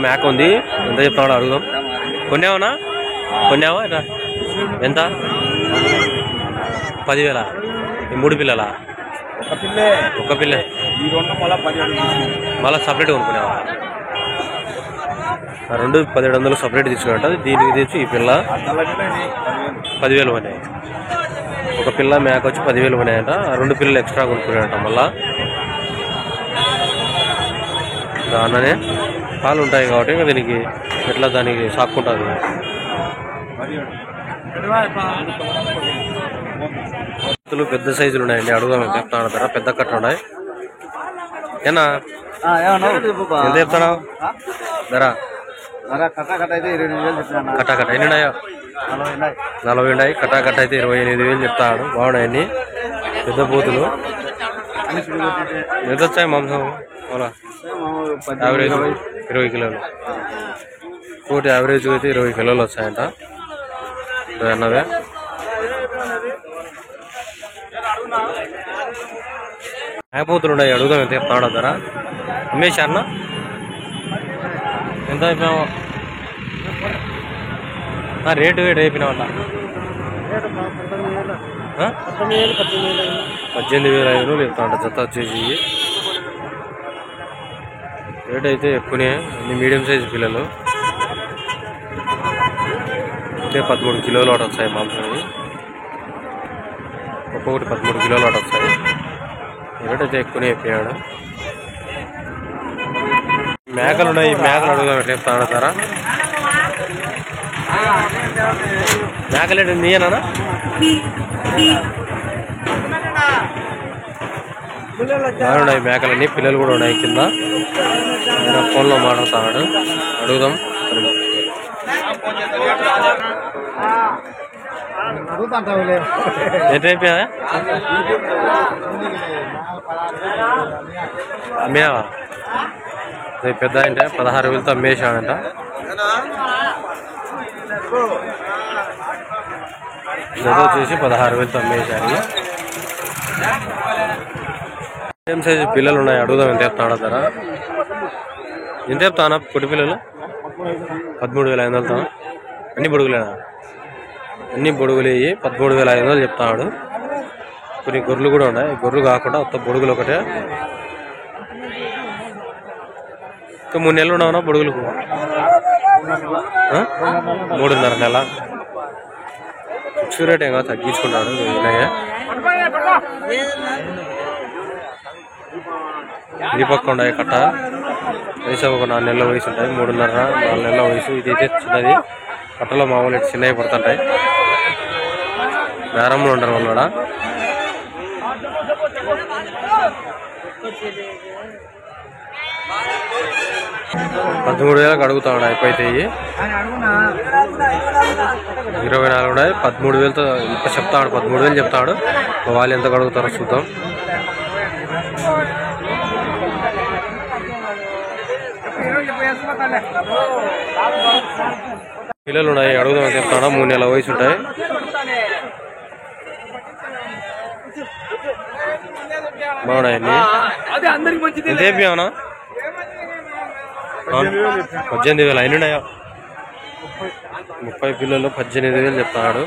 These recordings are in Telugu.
మేక ఉంది. ఎంత చెప్తాడు అడుగుదాం. కొన్నావనా కొన్నావా ఇట్లా ఎంత? 10,000. ఈ 3 పిల్లలా? ఒక పిల్ల మళ్ళీ సపరేట్ కొనుక్కునేవా? 2 1,700 సపరేట్ తీసుకున్నట్టు. దీనికి తెచ్చి ఈ పిల్ల 10,000 పడినాయి. ఒక పిల్ల మేక వచ్చి 10,000 పడినాయంట. 2 పిల్లలు ఎక్స్ట్రా కొనుక్కున్నాయంట. మళ్ళా దాన్ననే పాలు ఉంటాయి కాబట్టి ఇంకా దీనికి ఎట్లా దానికి సాక్కుంటుంది. పెద్ద సైజులు ఉన్నాయండి. అడుగుదాం చెప్తాను ధర. పెద్ద కట్ట ఉన్నాయి. ఏనా ఎంత చెప్తాడు ధర? కట్ట ఎన్ని ఉన్నాయో? 40 ఉన్నాయి. కట్ట అయితే 28,000 చెప్తాడు. బాగున్నాయన్ని పెద్ద పూతులు. ఎంత వచ్చాయి మాంసం? యావరేజ్ 20 కిలోలు. ఒకటి యావరేజ్ అయితే 20 కిలోలు వచ్చాయంట. అన్నవే మేకపోతులు ఉన్నాయి. అడుగుదాం ఎంత చెప్తాడు ధర? అమ్మేశా అన్న ఎంత అయిపోయావు? రేటు అయిపోయినా వాళ్ళ 18,500 చెప్తాంట జత వచ్చేసి. రేట్ అయితే ఎక్కువనే. అన్ని మీడియం సైజు పిల్లలు. అంటే 13 కిలోలు అటు వస్తాయి మాంసం. ఒక్కొక్కటి 13 కిలోలు అటు వస్తాయి. రేట్ అయితే ఎక్కువనే చెప్పాడు. మేకలు ఉన్నాయి. మేకలు అడుగుదాం ఎట్లా చెప్తాను ధర? మేకలేడు నీయనా? బాగున్నాయి మేకలన్నీ. పిల్లలు కూడా ఉన్నాయి కింద. ఫోన్లో మాట్లాడుతున్నాడు. అడుగుదాం. ఎట్లా అమ్మేవా? పెద్ద అంటే 16,000తో అమ్మేసాడంట. జత వచ్చేసి 16,000తో అమ్మేశారు. సేమ్ సైజు పిల్లలు ఉన్నాయి. అడుగుదాం ఎంత చెప్తాడు ధర? ఎంత చెప్తానా పొట్టి పిల్లలు? 13,500తో. అన్ని బొడుగులేనా? అన్ని బొడుగులు 13,500 చెప్తాడు. కొన్ని గొర్రెలు కూడా ఉన్నాయి. గొర్రెలు కాకుండా మొత్తం బొడుగులు ఒకటే. 3 నెలలు ఉన్నావునా బొడుగులకు? 3.5 నెల. ఫిక్స్ రేట్ ఏమో తగ్గించుకున్నాడు. ఇది పక్క ఉన్నాయి కట్ట. వయసు ఒక 4 నెలల వయసు ఉంటాయి. 3.5 4 నెలల వయసు. ఇది అయితే చిన్నది. కట్టలో మామూలు చిన్నవి పడుతుంటాయి. బేరంలో ఉండరు వాళ్ళు కూడా. $13,000 అడుగుతాడు. అయిపోతాయి 24 ఉన్నాయి. 13,000తో ఇంకా చెప్తాడు. 13,000 చెప్తాడు. వాళ్ళు ఎంత అడుగుతారో చూద్దాం. పిల్లలు ఉన్నాయి. అడుగుదాం చెప్తాడా? 3 నెలల వయసు ఉంటాయి. బాగున్నాయండి. ఎంత చెప్పావునా? 18,000 అయినాయా? 30 పిల్లలు 18,000 చెప్తాడు.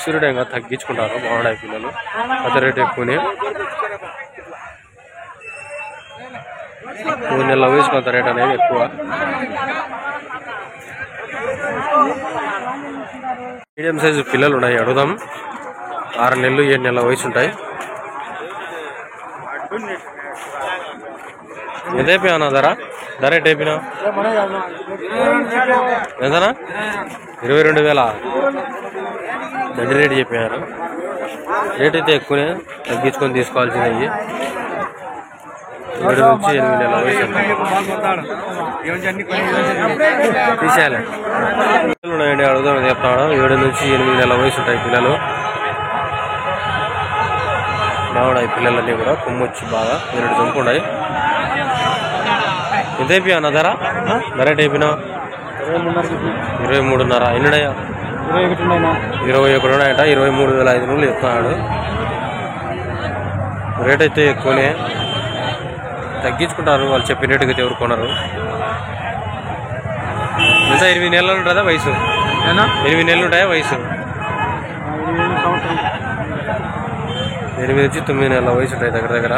సూర్యుడు ఇంకా తగ్గించుకుంటారు. బాగున్నాయి పిల్లలు. పెద్ద రేటు ఎక్కువనే. 3 నెలల వయసు కొంత రేట్ అనేది ఎక్కువ. మీడియం సైజు పిల్లలు ఉన్నాయి. అడుగుదాం. 6 నెలలు 7 నెలల వయసు ఉంటాయి. ఎంత అయిపోయావునా ధర? ధర ఎట్ అయిపోయినావు? ఎంతనా? 22,000 దండి రేటు చెప్పారు. రేట్ అయితే ఎక్కువనే. తగ్గించుకొని తీసుకోవాల్సినవి. 7 నుంచి 8 నెలల వయసు తీసేయాలి. పిల్లలు ఉన్నాయండి. అడుగుదాం చెప్తాడు. 7 నుంచి 8 నెలల వయసు ఉంటాయి పిల్లలు. బాగున్నాయి పిల్లలన్నీ కూడా. కొమ్మొచ్చి బాగా 2 జంపు ఉన్నాయి. ఎంత అయిపోయావు ధర? ధర ఎట్ అయిపోయినావు? 23.5. ఎన్నున్నాయా? 21 ఉన్నాయట. 23,500 చెప్తున్నాడు. రేట్ అయితే ఎక్కువనే. తగ్గించుకుంటారు వాళ్ళు చెప్పినట్టుగా ఎవరు కొనరు. ఎంత 8 నెలలు ఉంటుందా వయసు? 8 నెలలు ఉంటాయా వయసు? 8 నుంచి 9 నెలల వయసు ఉంటాయి దగ్గర దగ్గర.